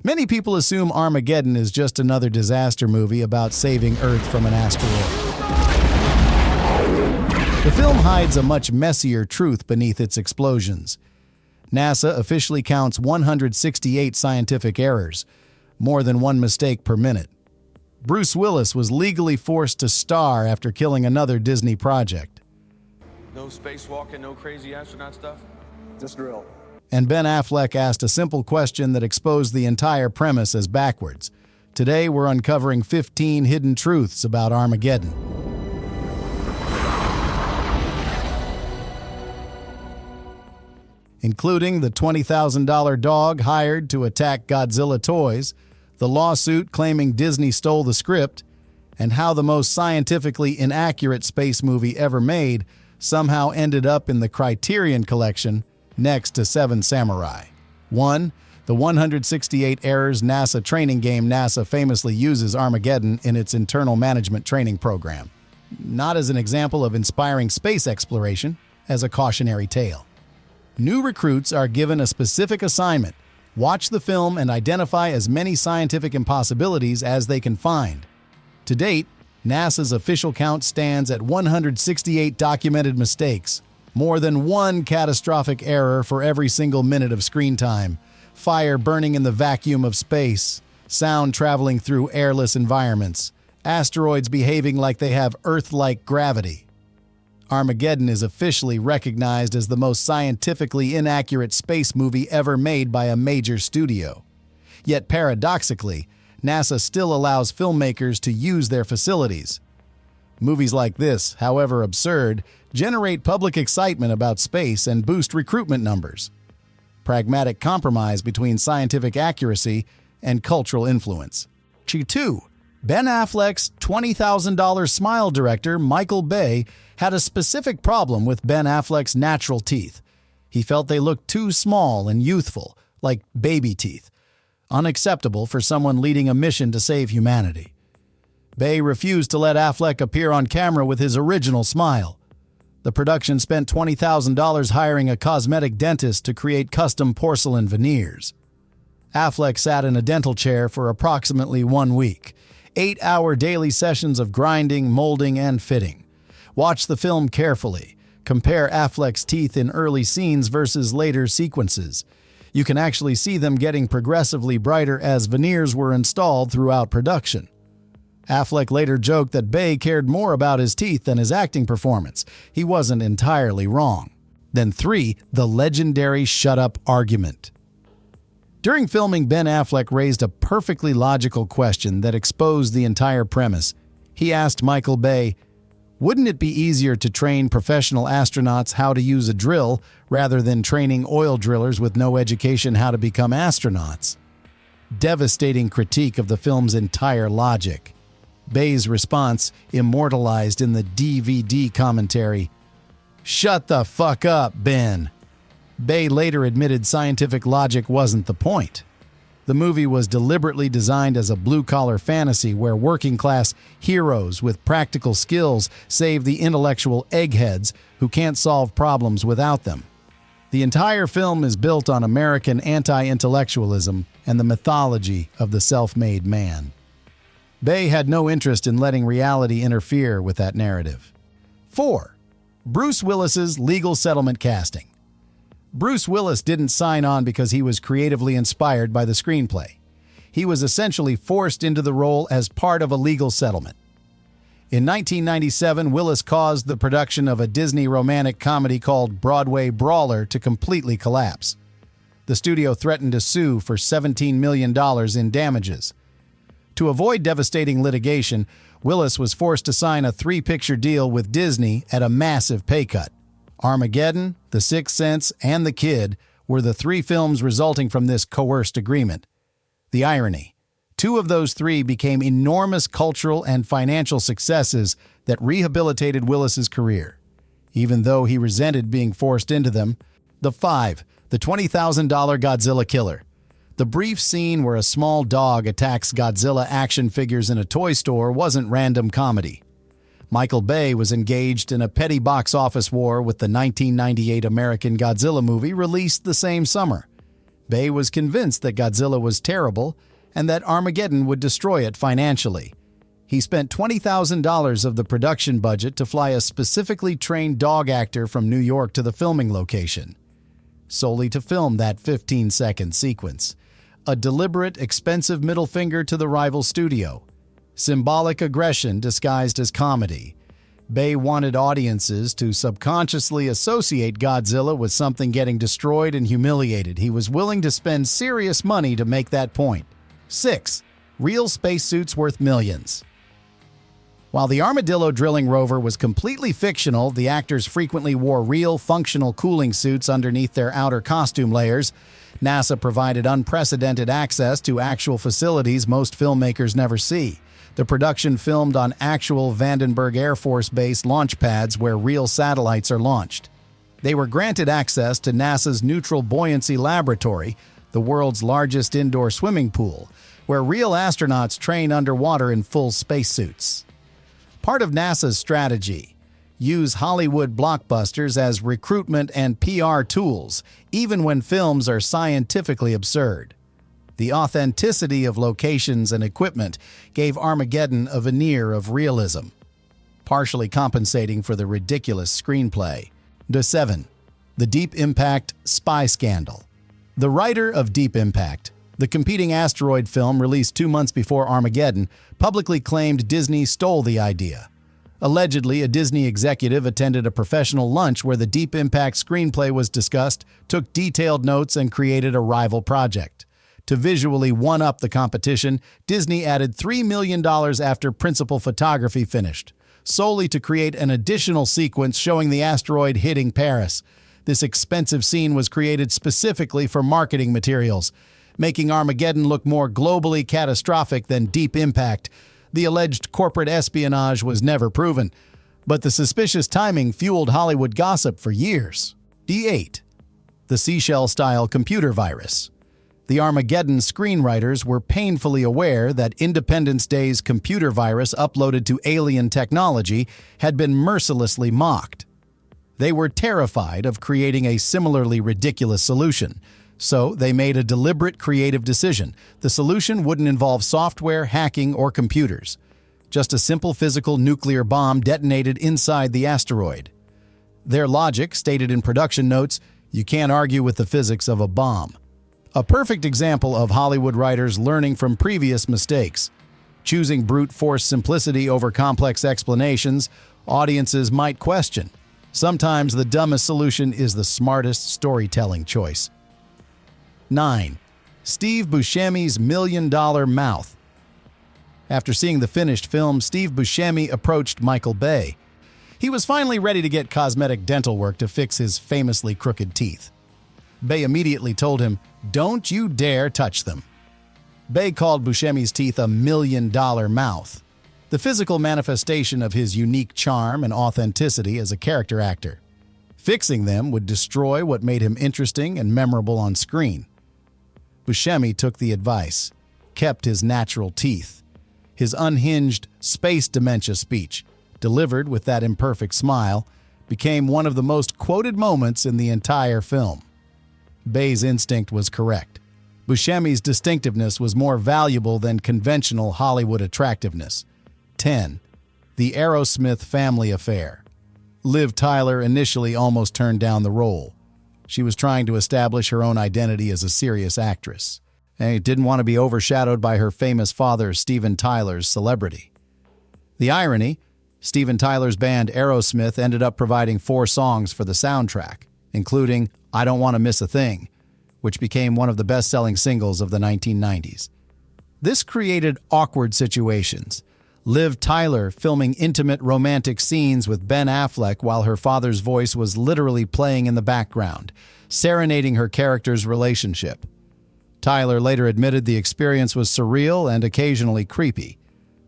Many people assume Armageddon is just another disaster movie about saving Earth from an asteroid. The film hides a much messier truth beneath its explosions. NASA officially counts 168 scientific errors, more than one mistake per minute. Bruce Willis was legally forced to star after killing another Disney project. No spacewalking, no crazy astronaut stuff? Just drill. And Ben Affleck asked a simple question that exposed the entire premise as backwards. Today, we're uncovering 15 hidden truths about Armageddon. Including the $20,000 dog hired to attack Godzilla toys, the lawsuit claiming Disney stole the script, and how the most scientifically inaccurate space movie ever made somehow ended up in the Criterion collection next to Seven Samurai. 1. The 168 Errors NASA training game. NASA famously uses Armageddon in its internal management training program. Not as an example of inspiring space exploration, as a cautionary tale. New recruits are given a specific assignment: watch the film and identify as many scientific impossibilities as they can find. To date, NASA's official count stands at 168 documented mistakes, more than one catastrophic error for every single minute of screen time, fire burning in the vacuum of space, sound traveling through airless environments, asteroids behaving like they have Earth-like gravity. Armageddon is officially recognized as the most scientifically inaccurate space movie ever made by a major studio. Yet paradoxically, NASA still allows filmmakers to use their facilities. Movies like this, however absurd, generate public excitement about space and boost recruitment numbers. Pragmatic compromise between scientific accuracy and cultural influence. 2. Ben Affleck's $20,000 Smile director, Michael Bay, had a specific problem with Ben Affleck's natural teeth. He felt they looked too small and youthful, like baby teeth. Unacceptable for someone leading a mission to save humanity. Bay refused to let Affleck appear on camera with his original smile. The production spent $20,000 hiring a cosmetic dentist to create custom porcelain veneers. Affleck sat in a dental chair for approximately 1 week. 8-hour daily sessions of grinding, molding, and fitting. Watch the film carefully. Compare Affleck's teeth in early scenes versus later sequences. You can actually see them getting progressively brighter as veneers were installed throughout production. Affleck later joked that Bay cared more about his teeth than his acting performance. He wasn't entirely wrong. Then 3. The legendary shut-up argument. During filming, Ben Affleck raised a perfectly logical question that exposed the entire premise. He asked Michael Bay, "Wouldn't it be easier to train professional astronauts how to use a drill rather than training oil drillers with no education how to become astronauts?" Devastating critique of the film's entire logic. Bay's response, immortalized in the DVD commentary: "Shut the fuck up, Ben." Bay later admitted scientific logic wasn't the point. The movie was deliberately designed as a blue-collar fantasy where working-class heroes with practical skills save the intellectual eggheads who can't solve problems without them. The entire film is built on American anti-intellectualism and the mythology of the self-made man. Bay had no interest in letting reality interfere with that narrative. 4. Bruce Willis's legal settlement casting. Bruce Willis didn't sign on because he was creatively inspired by the screenplay. He was essentially forced into the role as part of a legal settlement. In 1997, Willis caused the production of a Disney romantic comedy called Broadway Brawler to completely collapse. The studio threatened to sue for $17 million in damages. To avoid devastating litigation, Willis was forced to sign a 3-picture deal with Disney at a massive pay cut. Armageddon, The Sixth Sense, and The Kid were the 3 films resulting from this coerced agreement. The irony: 2 of those 3 became enormous cultural and financial successes that rehabilitated Willis's career, even though he resented being forced into them. The 5. The $20,000 Godzilla Killer. The brief scene where a small dog attacks Godzilla action figures in a toy store wasn't random comedy. Michael Bay was engaged in a petty box office war with the 1998 American Godzilla movie released the same summer. Bay was convinced that Godzilla was terrible and that Armageddon would destroy it financially. He spent $20,000 of the production budget to fly a specifically trained dog actor from New York to the filming location, solely to film that 15-second sequence. A deliberate, expensive middle finger to the rival studio. Symbolic aggression disguised as comedy. Bay wanted audiences to subconsciously associate Godzilla with something getting destroyed and humiliated. He was willing to spend serious money to make that point. 6. Real spacesuits worth millions. While the Armadillo drilling rover was completely fictional, the actors frequently wore real, functional cooling suits underneath their outer costume layers. NASA provided unprecedented access to actual facilities most filmmakers never see. The production filmed on actual Vandenberg Air Force Base launch pads where real satellites are launched. They were granted access to NASA's Neutral Buoyancy Laboratory, the world's largest indoor swimming pool, where real astronauts train underwater in full spacesuits. Part of NASA's strategy: use Hollywood blockbusters as recruitment and PR tools, even when films are scientifically absurd. The authenticity of locations and equipment gave Armageddon a veneer of realism, partially compensating for the ridiculous screenplay. 7. The Deep Impact spy scandal. The writer of Deep Impact, the competing asteroid film released 2 months before Armageddon, publicly claimed Disney stole the idea. Allegedly, a Disney executive attended a professional lunch where the Deep Impact screenplay was discussed, took detailed notes, and created a rival project. To visually one-up the competition, Disney added $3 million after principal photography finished, solely to create an additional sequence showing the asteroid hitting Paris. This expensive scene was created specifically for marketing materials, making Armageddon look more globally catastrophic than Deep Impact. The alleged corporate espionage was never proven, but the suspicious timing fueled Hollywood gossip for years. D8. The Seashell-style computer virus. The Armageddon screenwriters were painfully aware that Independence Day's computer virus uploaded to alien technology had been mercilessly mocked. They were terrified of creating a similarly ridiculous solution, so they made a deliberate creative decision. The solution wouldn't involve software, hacking, or computers. Just a simple physical nuclear bomb detonated inside the asteroid. Their logic, stated in production notes, you can't argue with the physics of a bomb. A perfect example of Hollywood writers learning from previous mistakes. Choosing brute force simplicity over complex explanations, audiences might question. Sometimes the dumbest solution is the smartest storytelling choice. 9. Steve Buscemi's $1 million mouth. After seeing the finished film, Steve Buscemi approached Michael Bay. He was finally ready to get cosmetic dental work to fix his famously crooked teeth. Bay immediately told him, "Don't you dare touch them." Bay called Buscemi's teeth a $1 million mouth, the physical manifestation of his unique charm and authenticity as a character actor. Fixing them would destroy what made him interesting and memorable on screen. Buscemi took the advice, kept his natural teeth. His unhinged space dementia speech, delivered with that imperfect smile, became one of the most quoted moments in the entire film. Bay's instinct was correct. Buscemi's distinctiveness was more valuable than conventional Hollywood attractiveness. 10. The Aerosmith family affair. Liv Tyler initially almost turned down the role. She was trying to establish her own identity as a serious actress, and didn't want to be overshadowed by her famous father, Steven Tyler's celebrity. The irony, Steven Tyler's band Aerosmith ended up providing 4 songs for the soundtrack, including I Don't Want to Miss a Thing, which became one of the best-selling singles of the 1990s. This created awkward situations. Liv Tyler filming intimate romantic scenes with Ben Affleck while her father's voice was literally playing in the background, serenading her character's relationship. Tyler later admitted the experience was surreal and occasionally creepy,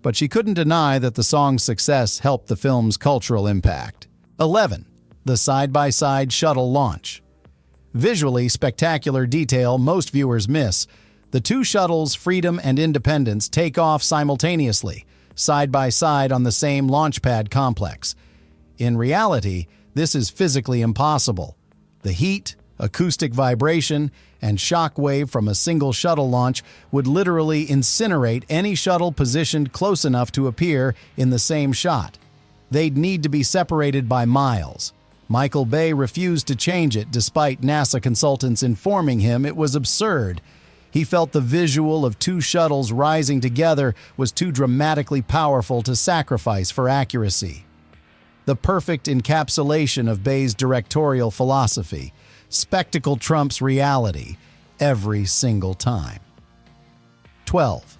but she couldn't deny that the song's success helped the film's cultural impact. 11. The side-by-side shuttle launch. Visually spectacular detail most viewers miss. The 2 shuttles, Freedom and Independence, take off simultaneously, side by side on the same launch pad complex. In reality, this is physically impossible. The heat, Acoustic vibration and shock wave from a single shuttle launch would literally incinerate any shuttle positioned close enough to appear in the same shot. They'd need to be separated by miles. Michael Bay refused to change it despite NASA consultants informing him it was absurd. He felt the visual of two shuttles rising together was too dramatically powerful to sacrifice for accuracy. The perfect encapsulation of Bay's directorial philosophy. Spectacle trumps reality every single time. 12.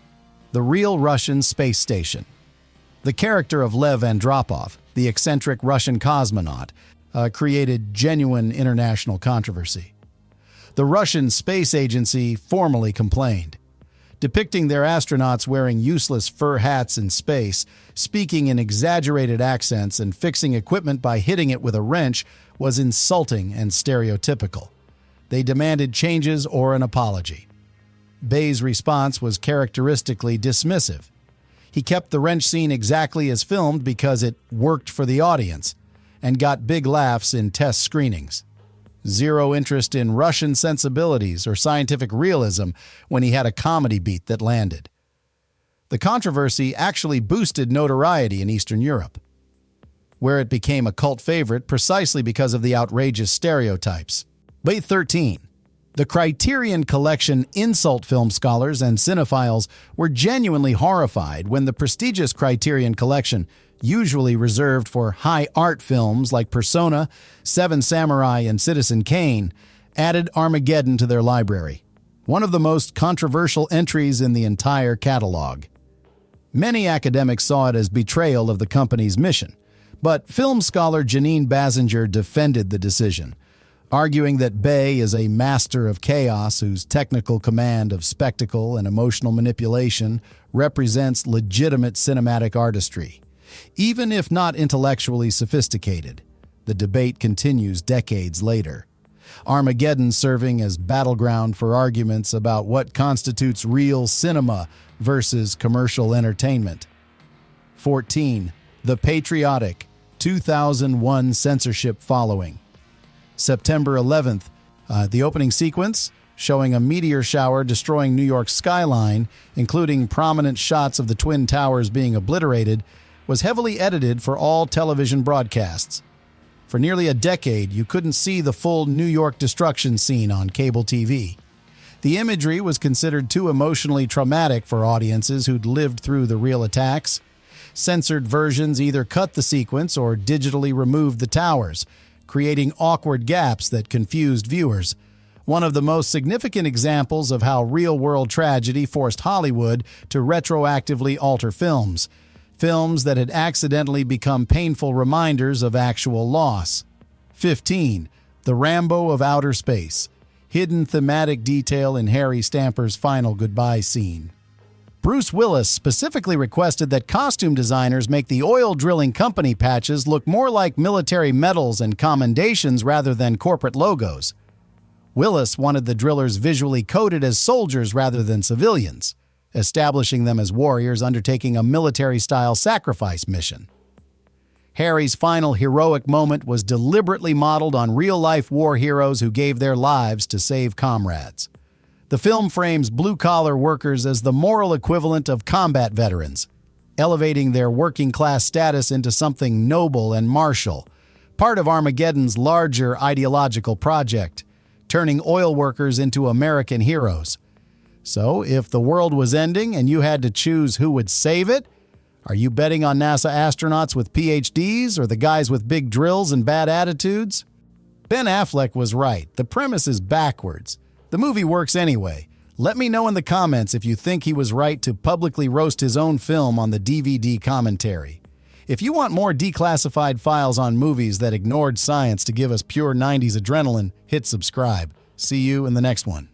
The real Russian space station. The character of Lev Andropov, the eccentric Russian cosmonaut, created genuine international controversy. The Russian Space Agency formally complained. Depicting their astronauts wearing useless fur hats in space, speaking in exaggerated accents, and fixing equipment by hitting it with a wrench was insulting and stereotypical. They demanded changes or an apology. Bay's response was characteristically dismissive. He kept the wrench scene exactly as filmed because it worked for the audience and got big laughs in test screenings. Zero interest in Russian sensibilities or scientific realism when he had a comedy beat that landed. The controversy actually boosted notoriety in Eastern Europe, where it became a cult favorite precisely because of the outrageous stereotypes. Weight 13. The Criterion Collection insult film scholars and cinephiles were genuinely horrified when the prestigious Criterion Collection, usually reserved for high art films like Persona, Seven Samurai, and Citizen Kane, added Armageddon to their library, one of the most controversial entries in the entire catalog. Many academics saw it as betrayal of the company's mission, but film scholar Janine Basinger defended the decision, arguing that Bay is a master of chaos whose technical command of spectacle and emotional manipulation represents legitimate cinematic artistry. Even if not intellectually sophisticated, the debate continues decades later. Armageddon serving as battleground for arguments about what constitutes real cinema versus commercial entertainment. 14. The Patriotic, 2001 censorship following. September 11th, the opening sequence, showing a meteor shower destroying New York's skyline, including prominent shots of the Twin Towers being obliterated, was heavily edited for all television broadcasts. For nearly a decade, you couldn't see the full New York destruction scene on cable TV. The imagery was considered too emotionally traumatic for audiences who'd lived through the real attacks. Censored versions either cut the sequence or digitally removed the towers, creating awkward gaps that confused viewers. One of the most significant examples of how real-world tragedy forced Hollywood to retroactively alter films that had accidentally become painful reminders of actual loss. 15. The Rambo of outer space. Hidden thematic detail in Harry Stamper's final goodbye scene. Bruce Willis specifically requested that costume designers make the oil drilling company patches look more like military medals and commendations rather than corporate logos. Willis wanted the drillers visually coded as soldiers rather than civilians, establishing them as warriors undertaking a military-style sacrifice mission. Harry's final heroic moment was deliberately modeled on real-life war heroes who gave their lives to save comrades. The film frames blue-collar workers as the moral equivalent of combat veterans, elevating their working-class status into something noble and martial, part of Armageddon's larger ideological project, turning oil workers into American heroes. So, if the world was ending and you had to choose who would save it, are you betting on NASA astronauts with PhDs or the guys with big drills and bad attitudes? Ben Affleck was right. The premise is backwards. The movie works anyway. Let me know in the comments if you think he was right to publicly roast his own film on the DVD commentary. If you want more declassified files on movies that ignored science to give us pure 90s adrenaline, hit subscribe. See you in the next one.